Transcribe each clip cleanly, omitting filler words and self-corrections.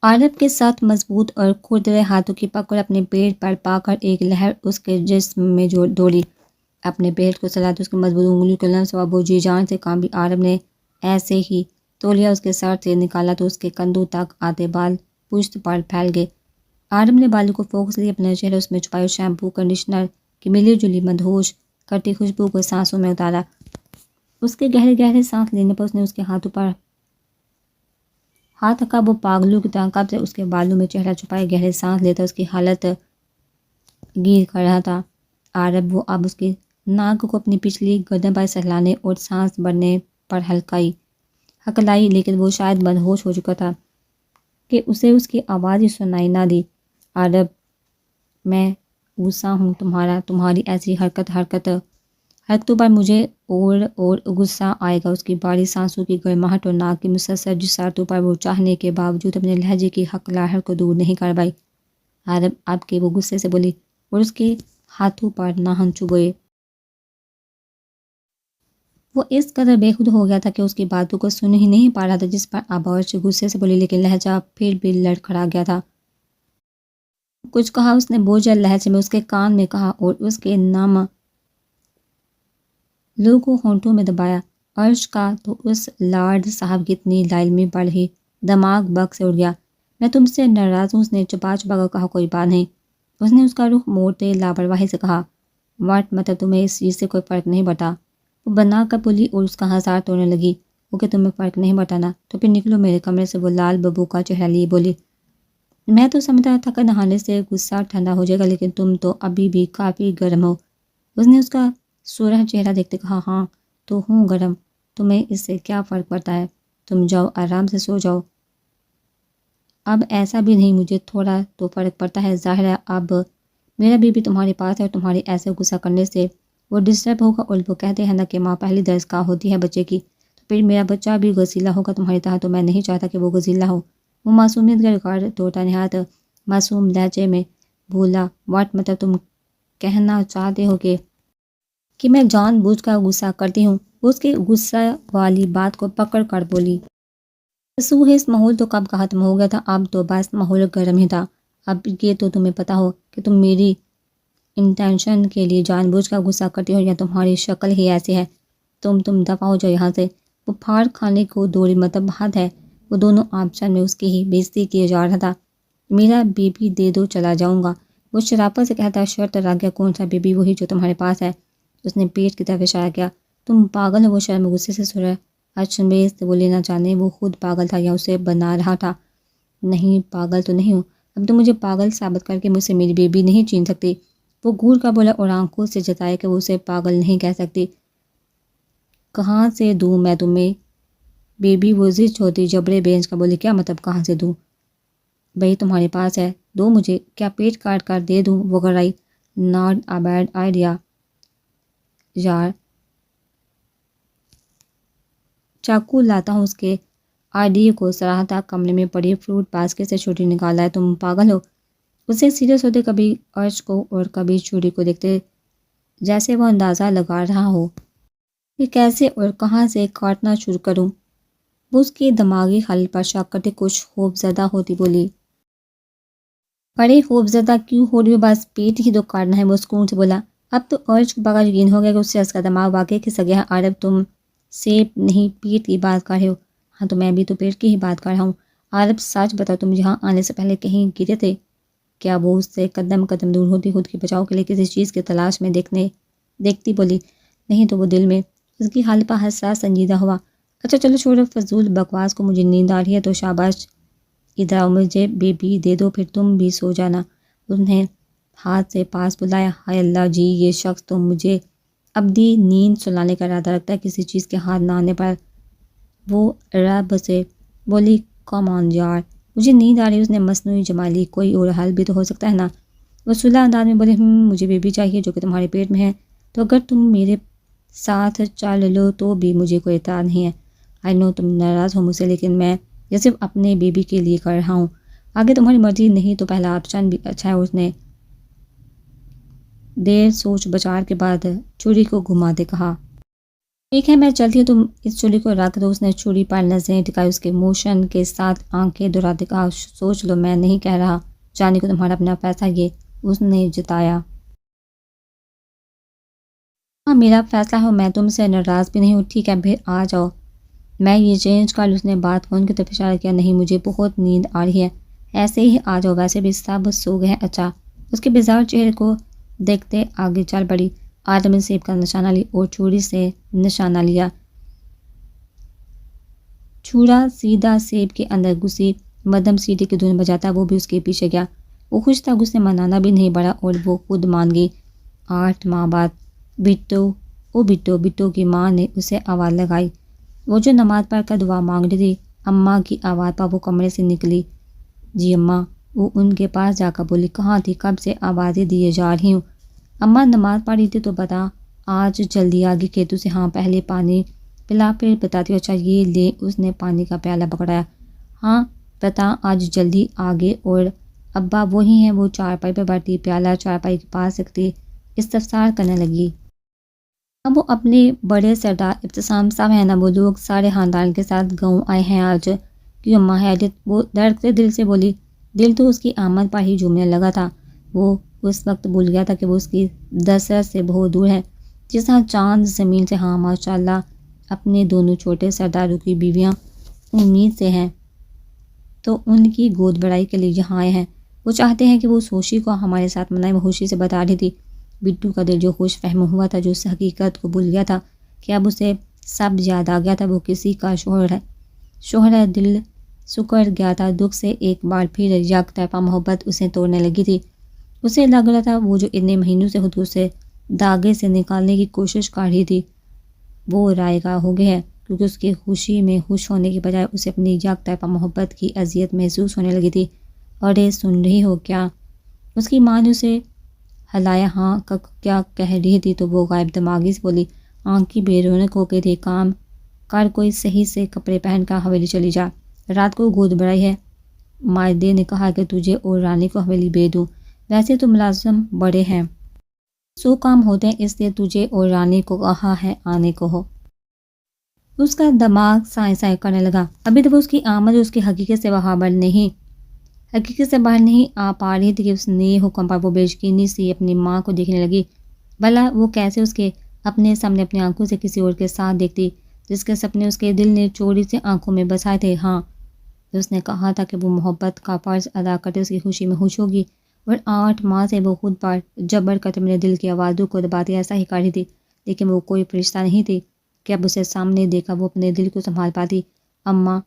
عارف کے ساتھ مضبوط اور کھردرے ہاتھوں کی پکڑ اپنے پیٹ پر پا کر ایک لہر اس کے جسم میں دوڑی۔ اپنے پیٹ کو سلاتے اس کی مضبوط انگلیوں کو لمس و جی جان سے کام بھی عارف نے ایسے ہی تولیہ اس کے سر سے نکالا تو اس کے کندھوں تک آتے بال پشت پر پھیل گئے۔ عارف نے بالوں کو فوکس لی، اپنا چہرہ اس میں چھپایا، شیمپو کنڈیشنر کی ملی جلی مدہوش کرتی خوشبو کو سانسوں میں اتارا۔ اس کے گہرے گہرے سانس لینے پر اس نے اس کے ہاتھوں پر ہاتھ رکھا۔ وہ پاگلوں کی طرح کب سے اس کے بالوں میں چہرہ چھپائے گہرے سانس لیتا اس کی حالت گیر کر رہا تھا۔ عارف وہ اب اس کی ناک کو اپنی پچھلی گردن پر سہلانے اور سانس بھرنے پر ہکلائی، لیکن وہ شاید مدہوش ہو چکا تھا کہ اسے اس کی آواز ہی سنائی نہ دی۔ عارف، میں غصہ ہوں تمہاری ایسی حرکتوں پر مجھے اور غصہ آئے گا۔ اس کی باری سانسوں کی گرماہٹ اور ناک کی مسلسل جسارتوں پر وہ چاہنے کے باوجود اپنے لہجے کی ہکلاہٹ کو دور نہیں کر پائی۔ عارف اب کے وہ غصے سے بولی اور اس کے ہاتھوں پر ناہن چبھوئے۔ وہ اس قدر بے خود ہو گیا تھا کہ اس کی باتوں کو سن ہی نہیں پا رہا تھا، جس پر اب عرش غصے سے بولی، لیکن لہجہ پھر بھی لڑکھڑا گیا تھا۔ کچھ کہا اس نے بوجھل لہجے میں، اس کے کان میں کہا اور اس کے نم لو کو ہونٹوں میں دبایا۔ عرش کا تو اس لارڈ صاحب کی اتنی لاعلمی پر ہی دماغ بگ سے اڑ گیا۔ میں تم سے ناراض ہوں، اس نے چپا کر کہا۔ کوئی بات نہیں، اس نے اس کا رخ موڑتے لاپرواہی سے کہا۔ واٹ، مطلب تمہیں اس چیز سے کوئی فرق نہیں پڑتا؟ وہ بنا کر بولی اور اس کا ہزار توڑنے لگی۔ وہ کہ تمہیں فرق نہیں پڑتا نا، تو پھر نکلو میرے کمرے سے۔ وہ لال ببو کا چہرہ لیے بولی، میں تو سمجھتا تھا کہ نہانے سے غصہ ٹھنڈا ہو جائے گا، لیکن تم تو ابھی بھی کافی گرم ہو۔ اس نے اس کا سرخ چہرہ دیکھتے کہا، ہاں تو ہوں گرم، تمہیں اس سے کیا فرق پڑتا ہے؟ تم جاؤ آرام سے سو جاؤ۔ اب ایسا بھی نہیں، مجھے تھوڑا تو فرق پڑتا ہے، ظاہر ہے اب میرا بیبی تمہارے پاس ہے اور تمہارے ایسے غصہ کرنے سے وہ ڈسٹرب ہوگا، اور وہ کہتے ہیں نا کہ ماں پہلی درسگاہ ہوتی ہے بچے کی، تو پھر میرا بچہ بھی غصیلا ہوگا تمہاری طرح، تو میں نہیں چاہتا کہ وہ غصیلا ہو۔ وہ معصومیت کا ریکارڈ توڑتا نہایت معصوم لہجے میں بولا، واٹ، مطلب تم کہنا چاہتے ہو کہ میں جان بوجھ کر غصہ کرتی ہوں؟ اس کی غصہ والی بات کو پکڑ کر بولی، اس ماحول تو کب کا ختم ہو گیا تھا، اب تو بس ماحول گرم ہی تھا۔ اب یہ تو تمہیں پتہ ہو کہ تم میری انٹینشن کے لیے جان بوجھ کر غصہ کرتی ہو یا تمہاری شکل ہی ایسی ہے۔ تم دفع ہو جاؤ یہاں سے۔ وہ پھاڑ کھانے کو دوڑی، مطلب حد ہے۔ وہ دونوں آپشن میں اس کی ہی بےعزتی کیے جا رہا تھا۔ میرا بیبی دے دو، چلا جاؤں گا۔ وہ شرافت سے کہتا، شرط رکھ گیا، کون سا بیبی؟ وہی جو تمہارے پاس ہے۔ اس نے پیٹ کی طرف اشارہ کیا۔ تم پاگل ہو؟ وہ شرم غصے سے سرخ اچنبیز سے وہ لینا چاہنے وہ خود پاگل تھا یا اسے بنا رہا تھا۔ نہیں، پاگل تو نہیں ہوں، اب تم مجھے پاگل ثابت کر کے مجھ سے میری بیبی نہیں چھین سکتی۔ وہ گھور کر بولا اور آنکھوں سے جتایا کہ وہ اسے پاگل نہیں کہہ سکتی۔ کہاں سے دوں میں تمہیں بیبی؟ وہ ضد چھوڑتی جبرے بینچ کا بولی، کیا مطلب کہاں سے دوں؟ بھئی تمہارے پاس ہے، دو مجھے۔ کیا پیٹ کاٹ کر دے دوں؟ وہ گھرائی، ناٹ اے بیڈ آئیڈیا یار، چاقو لاتا ہوں۔ اس کے آئیڈیا کو سراہتا۔ کمرے میں پڑی فروٹ باسکٹ سے چھری نکالا ہے، تم پاگل ہو؟ اسے سیریس ہوتے کبھی عرش کو اور کبھی چھری کو دیکھتے، جیسے وہ اندازہ لگا رہا ہو کہ کیسے اور کہاں سے کاٹنا شروع کروں۔ وہ اس کی دماغی خلل پر شک کرتے کچھ خوف زدہ ہوتی بولی، بڑے خوف زدہ کیوں ہو رہی ہو؟ بس پیٹ ہی تو کاٹنا ہے۔ وہ سکون سے بولا۔ اب تو عرش کو بغیر یقین ہو گیا کہ اس سے اس کا دماغ واقعی کھسک گیا ہے۔ عارف، تم سیب نہیں پیٹ کی بات کر رہے ہو؟ ہاں تو میں بھی تو پیٹ کی ہی بات کر رہا ہوں۔ عارف، سچ بتاؤ، تم یہاں آنے سے پہلے کہیں گرے تھے کیا؟ وہ اس سے قدم دور ہوتی خود کے بچاؤ کے لیے کسی چیز کی تلاش میں دیکھتی بولی، نہیں تو وہ دل میں اس کی حالت پر حساس سنجیدہ ہوا۔ اچھا چلو چھوڑو فضول بکواس کو، مجھے نیند آ رہی ہے تو شاباش، ادھر آؤ، مجھے بیبی دے دو، پھر تم بھی سو جانا۔ اس نے ہاتھ سے پاس بلایا۔ ہائے اللہ جی، یہ شخص تو مجھے ابدی نیند سلانے کا ارادہ رکھتا ہے، کسی چیز کے ہاتھ نہ آنے پر۔ وہ رب سے بولی، کم آن یار، مجھے نیند آ رہی ہے۔ اس نے مصنوعی جمالی، کوئی اور حل بھی تو ہو سکتا ہے نا۔ وہ صلح انداز میں بولے، مجھے بیبی چاہیے جو کہ تمہارے پیٹ میں ہے، تو اگر تم میرے ساتھ چل لو تو بھی مجھے کوئی اعتراض نہیں ہے۔ آئی نو تم ناراض ہو مجھ سے، لیکن میں یہ صرف اپنے بیبی کے لیے کر رہا ہوں، آگے تمہاری مرضی۔ نہیں تو پہلا آپشن بھی اچھا ہے۔ اس نے دیر سوچ بچار کے بعد چھری کو گھماتے کہا۔ ٹھیک ہے میں چلتی ہوں، تم اس چوڑی کو رکھ دو۔ اس نے چوڑی پر نظریں ٹکائی، اس کے موشن کے ساتھ آنکھیں دہراتے کہا، سوچ لو، میں نہیں کہہ رہا جانے کو تمہارا اپنا فیصلہ یہ اس نے جتایا۔ ہاں میرا فیصلہ ہو، میں تم سے ناراض بھی نہیں ہوں۔ ٹھیک ہے پھر آ جاؤ، میں یہ چینج کر لوں۔ اس نے بات فون کی طرف اشارہ کیا، نہیں مجھے بہت نیند آ رہی ہے، ایسے ہی آ جاؤ، ویسے بھی سب سو گئے ہیں۔ اچھا، اس کے بیزار چہرے کو دیکھتے آگے چل پڑی۔ آدم نے سیب کا نشانہ لی اور چوڑی سے نشانہ لیا، چھڑا سیدھا سیب کے اندر گھسی۔ مدم سیٹی کی دھن بجاتا وہ بھی اس کے پیچھے گیا۔ وہ خوش تھا، اس نے منانا بھی نہیں پڑا اور وہ خود مان گئی۔ 8 ماہ بعد بٹو، او بٹو، بٹو کی ماں نے اسے آواز لگائی، وہ جو نماز پڑھ کر دعا مانگ رہی تھی۔ اماں کی آواز پر وہ کمرے سے نکلی۔ جی اماں، وہ ان کے پاس جا کر بولی، کہاں تھی؟ کب سے آوازیں دیے جا رہی ہوں۔ اماں نماز پڑھ رہی تھی تو بتا، آج جلدی آگے کھیتوں سے؟ ہاں پہلے پانی پلا پھر بتاتی ہوں۔ اچھا یہ لے، اس نے پانی کا پیالہ پکڑایا۔ ہاں بتا، آج جلدی آگے؟ اور ابا وہی ہیں؟ وہ چارپائی پہ بیٹھی پیالہ چارپائی کے پاس رکھتی استفسار کرنے لگی۔ اب وہ اپنے بڑے سردار ابتسام صاحب ہیں نا، وہ لوگ سارے خاندان کے ساتھ گاؤں آئے ہیں آج؟ کیوں اماں؟ حیرت وہ دھڑکتے دل سے بولی۔ دل تو اس کی آمد پر ہی جھومنے لگا تھا، وہ اس وقت بھول گیا تھا کہ وہ اس کی دسترس سے بہت دور ہے، جس طرح چاند زمین سے۔ ہاں ماشاءاللہ، اپنے دونوں چھوٹے سرداروں کی بیویاں امید سے ہیں تو ان کی گود بڑائی کے لیے یہاں آئے ہیں۔ وہ چاہتے ہیں کہ وہ اس خوشی کو ہمارے ساتھ منائیں۔ وہ خوشی سے بتا رہی تھی۔ بٹو کا دل جو خوش فہم ہوا تھا، جو اس حقیقت کو بھول گیا تھا کہ اب اسے سب یاد آ گیا تھا، وہ کسی کا شوہر ہے، دل سکڑ گیا تھا دکھ سے۔ ایک بار پھر یک طرفہ محبت اسے توڑنے لگی تھی۔ اسے لگ رہا تھا وہ جو اتنے مہینوں سے خود اسے داغے سے نکالنے کی کوشش کر رہی تھی وہ رائے گاں ہو گئی ہے، کیونکہ اس کی خوشی میں خوش ہونے کی بجائے اسے اپنی یک طرفہ محبت کی اذیت محسوس ہونے لگی تھی۔ اور یہ سن رہی ہو کیا؟ اس کی ماں نے اسے ہلایا۔ ہاں کیا کہہ رہی تھی؟ تو وہ غائب دماغی سے بولی، آنکھ کی بے رونق ہو کے تھے، کام کر کوئی صحیح سے کپڑے پہن کر حویلی چلی جا، رات کو گود بڑائی ہے۔ مائدے نے کہا کہ تجھے اور رانی کو حویلی بھیج دوں، ویسے تو ملازم بڑے ہیں، 100 کام ہوتے ہیں، اس لیے تجھے اور رانی کو کہا ہے آنے کو ہو۔ اس کا دماغ سائیں سائیں کرنے لگا۔ ابھی تو اس کی آمد اس کی حقیقت سے باہر نہیں آ پا رہی تھی کہ اس نئے حکم پر وہ بے یقینی سی اپنی ماں کو دیکھنے لگی۔ بھلا وہ کیسے اس کے اپنے سامنے اپنی آنکھوں سے کسی اور کے ساتھ دیکھتی، جس کے سپنے اس کے دل نے چوری سے آنکھوں میں بسائے تھے۔ ہاں اس نے کہا تھا کہ وہ محبت کا فرض ادا کرتے اس کی خوشی میں خوش ہوگی، اور 8 ماہ سے وہ خود پر جبر کرتے میرے دل کی آوازوں کو دباتی ایسا ہی کر رہی تھی، لیکن وہ کوئی فرشتہ نہیں تھی کہ اب اسے سامنے دیکھا وہ اپنے دل کو سنبھال پاتی۔ اماں،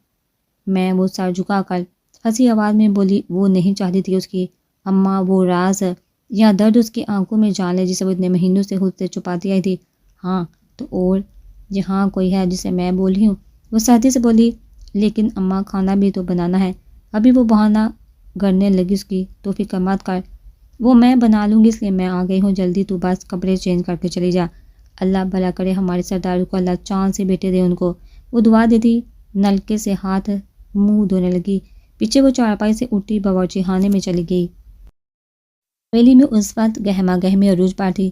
میں وہ سر جھکا کر ہنسی آواز میں بولی، وہ نہیں چاہتی تھی اس کی اماں وہ راز یا درد اس کی آنکھوں میں جان لے جسے وہ اتنے مہینوں سے خود سے چھپاتی آئی تھی۔ ہاں تو اور جہاں کوئی ہے جسے میں بول رہی ہوں، وہ سردی سے بولی، لیکن اماں کھانا بھی تو بنانا ہے۔ ابھی وہ بہانہ گرنے لگی اس کی، تو فکر مت کر، وہ میں بنا لوں گی، اس لیے میں آ گئی ہوں، جلدی تو بس کپڑے چینج کر کے چلی جا۔ اللہ بھلا کرے ہمارے سرداروں کو، اللہ چاند سے بیٹے دے ان کو، وہ دعا دیتی نلکے سے ہاتھ منہ دھونے لگی۔ پیچھے وہ چارپائی سے اٹھی باورچی خانے میں چلی گئی۔ حویلی میں اس وقت گہما گہمی عروج پر تھی،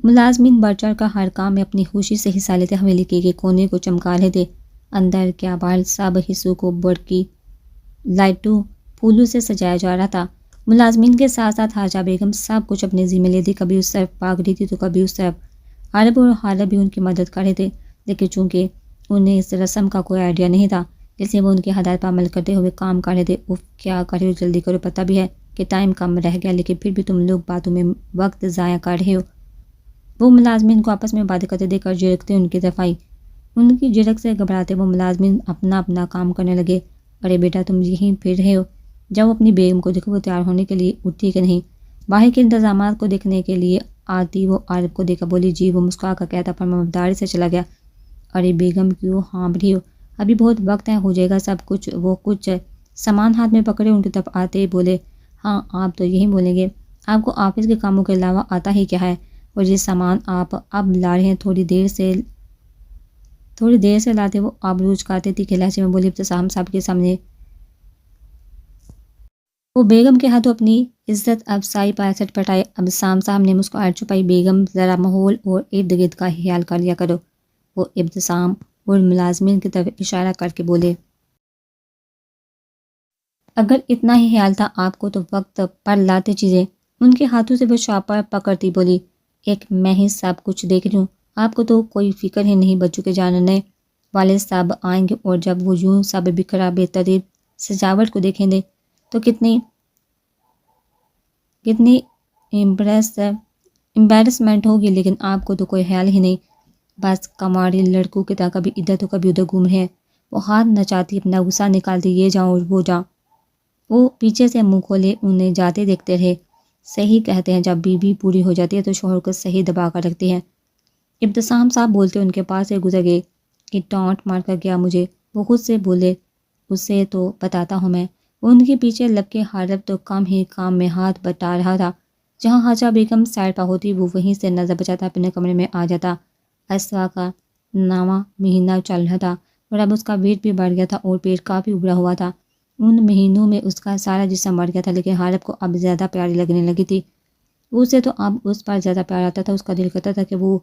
ملازمین بڑھ چڑھ کر ہر کام میں اپنی خوشی سے حصہ لیتے، حویلی کے ایک کونے کو چمکا رہے تھے، اندر کیا باہر سب حصوں کو برقی لائٹوں پھولوں سے سجایا جا رہا تھا۔ ملازمین کے ساتھ ساتھ حاجہ بیگم سب کچھ اپنے ذمہ لیتی، کبھی اس طرف بھاگ رہی تھی تو کبھی اس طرف۔ عرب اور حالب بھی ان کی مدد کر رہے تھے، لیکن چونکہ انہیں اس رسم کا کوئی آئیڈیا نہیں تھا، اس لیے وہ ان کی ہدایت پر عمل کرتے ہوئے کام کر رہے تھے۔ اف کیا کر رہے ہو، جلدی کرو، پتہ بھی ہے کہ ٹائم کم رہ گیا، لیکن پھر بھی تم لوگ باتوں میں وقت ضائع کر رہے ہو۔ وہ ملازمین کو آپس میں باتیں کرتے دیکھ کر جھڑکتے ان کی طرف آئی۔ ان کی جھڑک سے گھبراتے وہ ملازمین اپنا اپنا کام کرنے لگے۔ ارے بیٹا تم یہیں پھر رہے ہو، جب اپنی بیگم کو دیکھو وہ تیار ہونے کے لیے اٹھی کہ نہیں، باہر کے انتظامات کو دیکھنے کے لیے آتی وہ عارف کو دیکھا بولی، جی، وہ مسکرا کر کہتا پر ممداری سے چلا گیا۔ ارے بیگم کیوں ہانپ رہی ہو، ابھی بہت وقت ہے، ہو جائے گا سب کچھ۔ وہ کچھ سامان ہاتھ میں پکڑے ان کی طرف آتے بولے، ہاں آپ تو یہی بولیں گے، آپ کو آفس کے کاموں کے علاوہ آتا ہی کیا ہے، اور یہ سامان آپ اب لا رہے ہیں، تھوڑی دیر سے لاتے۔ وہ آبروج کاتے تیکھے لہجے میں بولی ابتسام صاحب کے سامنے۔ وہ بیگم کے ہاتھوں اپنی عزت افزائی پر سٹ پٹائے۔ ابتسام صاحب نے مسکراہٹ چھپائی، بیگم ذرا ماحول اور ارد گرد کا خیال کر لیا کرو، وہ ابتسام اور ملازمین کی طرف اشارہ کر کے بولے، اگر اتنا ہی خیال تھا آپ کو تو وقت پر لاتے چیزیں۔ ان کے ہاتھوں سے وہ شاپر پکڑتی بولی، ایک میں ہی سب کچھ دیکھ رہی ہوں، آپ کو تو کوئی فکر ہی نہیں بچوں کے جاننے والے صاحب آئیں گے اور جب وہ یوں سب بکھرا بہترین سجاوٹ کو دیکھیں گے تو کتنی امبیرسمنٹ ہوگی، لیکن آپ کو تو کوئی خیال ہی نہیں، بس کماڑی لڑکوں کی طرح کبھی ادھر تو کبھی ادھر گھوم رہے ہیں۔ وہ ہاتھ نچاتی اپنا غصہ نکالتی، یہ جاؤ اور وہ جاؤ۔ وہ پیچھے سے منہ کھولے انہیں جاتے دیکھتے رہے۔ صحیح کہتے ہیں، جب بیوی پوری ہو جاتی ہے تو شوہر کو صحیح دبا کر رکھتی ہے۔ ابتسام صاحب بولتے ان کے پاس سے گزر گئے کہ ٹانٹ مار کر گیا مجھے، وہ خود سے بولے، اسے تو بتاتا ہوں میں۔ وہ ان کے پیچھے لگ کے حرب تو کم ہی کام میں ہاتھ بٹا رہا تھا۔ جہاں حاجہ بیگم سائڈ پہ ہوتی وہ وہیں سے نظر بچاتا اپنے کمرے میں آ جاتا۔ اسوا کا 9واں مہینہ چل رہا تھا اور اب اس کا ویٹ بھی بڑھ گیا تھا اور پیٹ کافی ابھرا ہوا تھا۔ ان مہینوں میں اس کا سارا جسم بڑھ گیا تھا، لیکن حرب کو اب زیادہ پیاری لگنے لگی تھی۔ اسے تو اب اس پر زیادہ پیار آتا تھا۔ اس کا دل کرتا تھا کہ وہ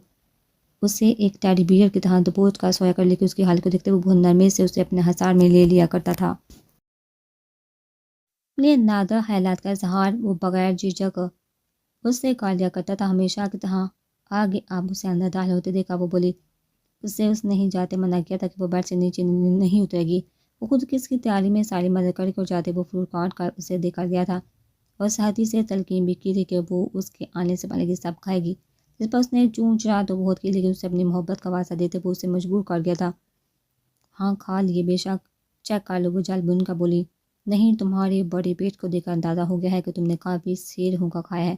اسے ایک ٹیڈی بیئر کی طرح دبوچ کر سویا کر، لیکن اس کی حالت کو دیکھتے وہ بہت نرمی سے اسے اپنے حصار میں لے لیا کرتا تھا۔ اپنے نادر خیالات کا اظہار وہ بغیر جھجک اس سے کر لیا کرتا تھا، ہمیشہ کی طرح۔ آگے اب اسے اندر داخل ہوتے دیکھا وہ بولی، اسے اس نہیں جاتے منع کیا تھا کہ وہ بیڈ سے نیچے نہیں اترے گی۔ وہ خود کس کی تیاری میں ساری مدد کر کے جاتے وہ فروٹ کاٹ کر اسے دے کر گیا تھا اور ساتھی سے تلقین بھی کی تھی کہ وہ اس کے آنے سے پہلے یہ سب کھائے گی، جس پر اس نے چون چڑا تو بہت کی، لیکن اسے اپنی محبت کا واسطہ دیتے وہ اسے مجبور کر گیا تھا۔ ہاں کھا لیے بے شک، چیک کر لو، وہ جل بن کا بولی۔ نہیں، تمہارے بڑے پیٹ کو دیکھ کر اندازہ ہو گیا ہے کہ تم نے کافی سیر ہو کا کھایا ہے۔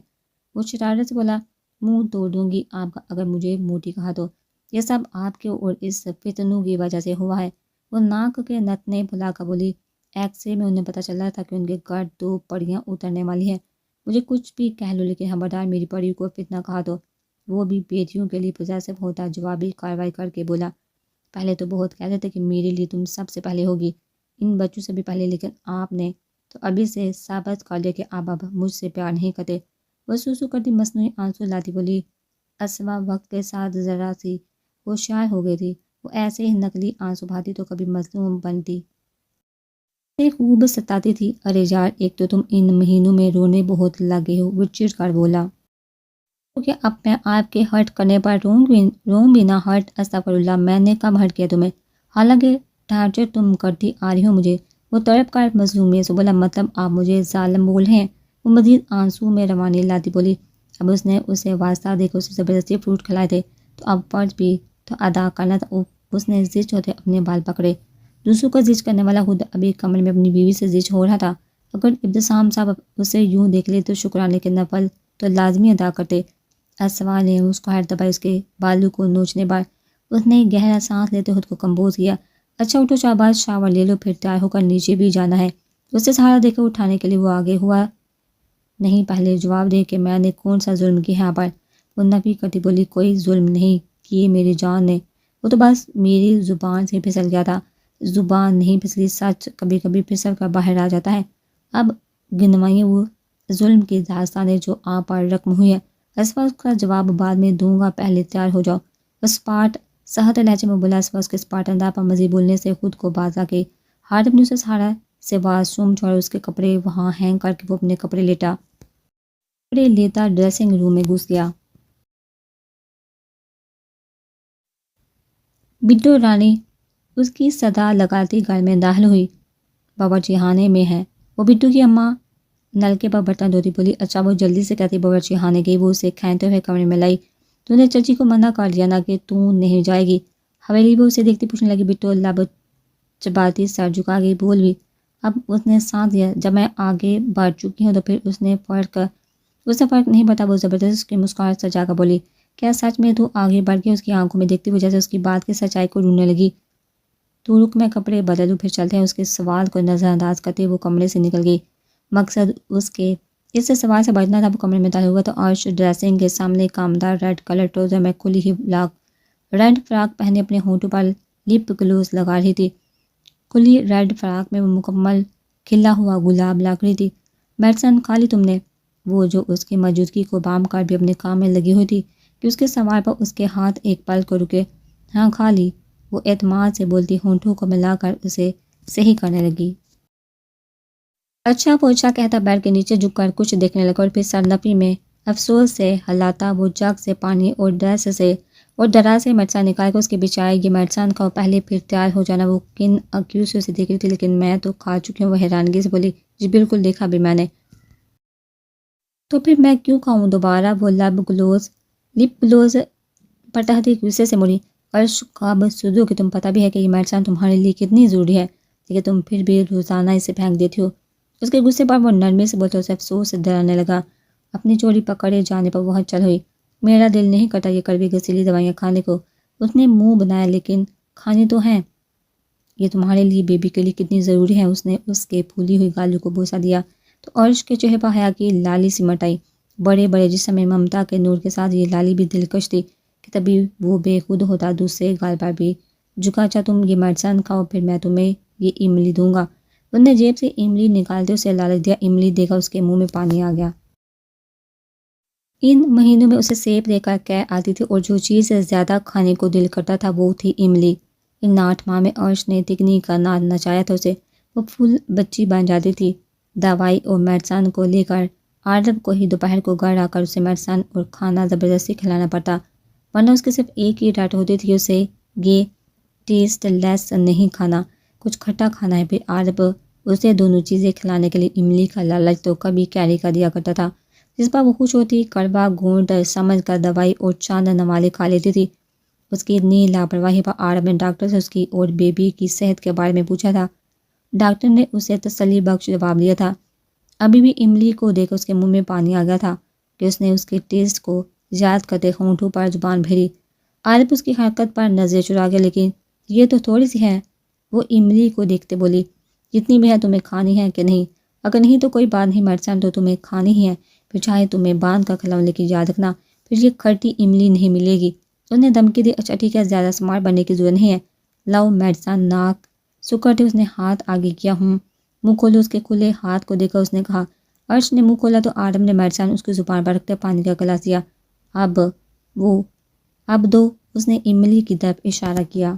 وہ شرارت سے بولا، منہ توڑ دوں گی آپ کا اگر مجھے موٹی کہا تو۔ یہ سب آپ کے اور اس فتنوں کی وجہ سے ہوا ہے۔ وہ ناک کے نتنے بھلا کر بولی، ایکس رے میں انہیں پتہ چلا تھا کہ ان کے گرد 2 پڑیاں اترنے والی ہیں۔ مجھے کچھ بھی کہہ لو، لیکن خبردار میری پڑی کو فتنہ کہا تو۔ وہ بھی بیٹیوں کے لیے پوزیسو ہوتا جوابی کارروائی کر کے بولا، پہلے تو بہت کہتے تھے کہ میرے لیے تم سب سے پہلے ہوگی، ان بچوں سے بھی پہلے، لیکن آپ نے تو ابھی سے ثابت کر دیا کہ آپ اب مجھ سے پیار نہیں کرتے۔ وہ سوسو کرتی مصنوعی آنسو لاتی بولی، اسوا وقت کے ساتھ ذرا سی ہوشیار ہو گئی تھی۔ وہ ایسے ہی نقلی آنسو بہاتی تو کبھی مظلوم بنتی، اسے خوب ستاتی تھی۔ ارے یار، ایک تو تم ان مہینوں میں رونے بہت لگے ہو، وہ چڑ کر بولا، کیونکہ اب میں آپ کے ہرٹ کرنے پر روں بھی نہ۔ ہرٹ؟ استغفر اللہ، میں نے کب ہرٹ کیا تمہیں؟ حالانکہ ٹارچر تم کرتی آ رہی ہو مجھے۔ وہ تڑپ کر مظلومیت سے بولا، مطلب آپ مجھے ظالم بول رہے ہیں؟ وہ مزید آنسو میں روانی لاتی بولی، اب اس نے اسے واسطہ دے کر اسے زبردستی فروٹ کھلائے تھے تو اب فرض بھی تو ادا کرنا تھا۔ اس نے زچ ہوتے اپنے بال پکڑے۔ دوسروں کا زچ کرنے والا خود ابھی کمرے میں اپنی بیوی سے زچ ہو رہا تھا۔ اگر ابتسام صاحب اسے یوں دیکھ لے تو شکرانے کے نفل تو لازمی ادا کرتے۔ اسوا نے اس کو ہر دفعہ اس کے بالوں کو نوچنے پر اس نے گہرا سانس لیتے خود کو کمپوز کیا۔ اچھا اٹھو شہباز، شاور لے لو، پھر تیار ہو کر نیچے بھی جانا ہے۔ اسے سہارا دے کر اٹھانے کے لیے وہ آگے ہوا، نہیں پہلے جواب دے کہ میں نے کون سا ظلم کیا یہاں پر۔ وہ نفی کرتی بولی، کوئی ظلم نہیں کیے میری جان نے، وہ تو بس میری زبان سے پھسل گیا تھا۔ زبان نہیں پھسلی، سچ کبھی کبھی پھسل کر باہر آ جاتا ہے۔ اب گنوائیے وہ ظلم کی داستانیں جو آپ پر رقم ہوئی ہے۔ اسوا اس کا جواب بعد میں دوں گا، پہلے تیار ہو جاؤ۔ اسپاٹ سخت لہجے میں بولا۔ اسوا اس کے اسپاٹ انداز پر مزید بولنے سے خود کو باز آ کے ہارڈ نے اسے سہارا سے واش روم چھوڑا، اس کے کپڑے وہاں ہینگ کر کے وہ اپنے کپڑے لیتا ڈریسنگ روم میں گھس گیا۔ بٹو رانی اس کی صدا لگاتی گھر میں داخل ہوئی، باورچی خانے میں ہے۔ وہ بٹو کی اماں نلکے پر برتن دھوتی بولی، اچھا وہ جلدی سے کہتی باورچی خانے گئی۔ وہ اسے کھینتے ہوئے کمرے میں لائی، تو نے چچی کو منع کر دیا نا کہ تو نہیں جائے گی؟ حویلی وہ اسے دیکھتی پوچھنے لگی۔ بٹو لب چباتی سر جھکا گئی، بول بھی۔ اب اس نے سانس دیا، جب میں آگے بڑھ چکی ہوں تو پھر اسے فرق نہیں پڑتا۔ وہ زبردست اس کی مسکراہٹ سجا کر بولی، کیا سچ میں تو آگے بڑھ کے اس کی آنکھوں میں دیکھتی ہوئی جیسے اس کی بات کی سچائی کو ڈھونڈنے لگی۔ تو رک، میں کپڑے بدلوں پھر چلتے ہیں۔ اس کے سوال کو نظر انداز کرتے وہ کمرے سے نکل گئی۔ مقصد اس کے اس سے سوال سے بچنا تھا۔ وہ کمرے میں داخل ہوا تو عرش ڈریسنگ کے سامنے کامدار ریڈ کلر ٹراؤزر میں کھلی ہی ریڈ فراک پہنے اپنے ہونٹوں پر لپ گلوز لگا رہی تھی۔ کھلی ریڈ فراک میں وہ مکمل کھلا ہوا گلاب لگ رہی تھی۔ میڈیسن کھا لی تم نے؟ وہ جو اس کی موجودگی کو بام کر بھی اپنے کام میں لگی ہوئی تھی کہ اس کے سوال پر اس کے ہاتھ ایک پل کو رکے۔ ہاں کھا لی، وہ اعتماد سے بولتی ہونٹوں کو ملا کر اسے صحیح کرنے لگی۔ اچھا پوچھا کہتا بیڈ کے نیچے جھک کر کچھ دیکھنے لگا اور پھر سرنپی میں افسوس سے ہلاتا وہ جگ سے پانی اور ڈرا سے مرچان نکال کر اس کے بچائے یہ مرچان کھاؤ، پہلے پھر تیار ہو جانا۔ وہ کن اکیوسیوں سے دیکھ رہی تھی لیکن میں تو کھا چکی ہوں، وہ حیرانگی سے بولی جی بالکل دیکھا بھی میں نے۔ تو پھر میں کیوں کھاؤں دوبارہ؟ وہ لپ گلوز پر تحت غصے سے مڑی۔ عرش کا بدسلوکی کہ تم پتہ بھی ہے کہ یہ مرچان تمہارے لیے کتنی ضروری ہے لیکن تم پھر بھی روزانہ اسے پھینک دیتی ہو۔ اس کے غصے پر وہ نرمی سے بولتے اسے افسوس سے ڈرانے لگا۔ اپنی چوری پکڑے جانے پر بہت چل ہوئی۔ میرا دل نہیں کرتا یہ کڑوی گسیلی دوائیاں کھانے کو۔ اس نے منہ بنایا لیکن کھانی تو ہیں۔ یہ تمہارے لیے بیبی کے لیے کتنی ضروری ہے۔ اس نے اس کے پھولی ہوئی گالوں کو بوسہ دیا تو عرش کے چہرے پر حیا کی لالی سمٹ آئی۔ بڑے بڑے جسم میں ممتا کے نور کے ساتھ یہ لالی بھی دلکش تھی کہ تبھی وہ بے خود ہوتا دوسرے گال پر بھی جھکا۔ اچھا تم یہ مرچان کھاؤ پھر میں تمہیں یہ املی دوں گا۔ اس نے جیب سے املی نکالتے اسے لالچ دیا۔ املی دے کر اس کے منہ میں پانی آ گیا۔ ان مہینوں میں اسے سیب دے کر قے آتی تھی اور جو چیز سے زیادہ کھانے کو دل کرتا تھا وہ تھی املی۔ ان 8 ماہ میں عرش نے تکنی کا ناز نچایا تھا اسے۔ وہ پھول بچی بن جاتی تھی۔ دوائی اور مرچان کو لے کر عارف کو ہی دوپہر کو گھر آ کر اسے مرچان اور کھانا زبردستی کھلانا پڑتا، ورنہ اس کی صرف ایک ہی ڈانٹ ہوتی تھی کہ اسے یہ ٹیسٹ لیس نہیں کھانا، کچھ کھٹا کھانا ہے۔ پھر عارف اسے دونوں چیزیں کھلانے کے لیے املی کا لالچ تو کبھی کیری کا دیا کرتا تھا جس پر وہ خوش ہوتی، کڑوا گھونٹ سمجھ کر دوائی اور چاند نوالے کھا لیتی تھی۔ اس کی اتنی لاپرواہی پر عارف نے ڈاکٹر سے اس کی اور بیبی کی صحت کے بارے میں پوچھا تھا۔ ڈاکٹر نے اسے تسلی بخش جواب دیا تھا۔ ابھی بھی املی کو دیکھ اس کے منہ میں پانی آ گیا تھا کہ اس نے اس کے ٹیسٹ کو یاد کرتے ہونٹوں پر زبان بھیری۔ عارف اس کی حرکت پر نظر چرا گیا لیکن یہ تو تھوڑی سی ہے، وہ املی کو دیکھتے بولی۔ جتنی بھی ہے تمہیں کھانی ہے کہ نہیں؟ اگر نہیں تو کوئی بات نہیں، مرچان تو تمہیں کھانی ہی ہے، پھر چاہے تمہیں باندھ کر کھلاؤں لیکن یاد رکھنا پھر یہ کھٹی املی نہیں ملے گی۔ اس نے دھمکی دی۔ اچھا ٹھیک ہے، زیادہ سمارٹ بننے کی ضرورت نہیں ہے، لاؤ مرچان۔ ناک سکڑتے اس نے ہاتھ آگے کیا۔ منہ کھولو۔ اس کے کھلے ہاتھ کو دیکھ کر اس نے کہا۔ عرش نے منہ کھولا تو عارف نے مرچان اس کی زبان پر رکھتے پانی کا گلاس دیا۔ اب دو، اس نے املی کی طرف اشارہ کیا۔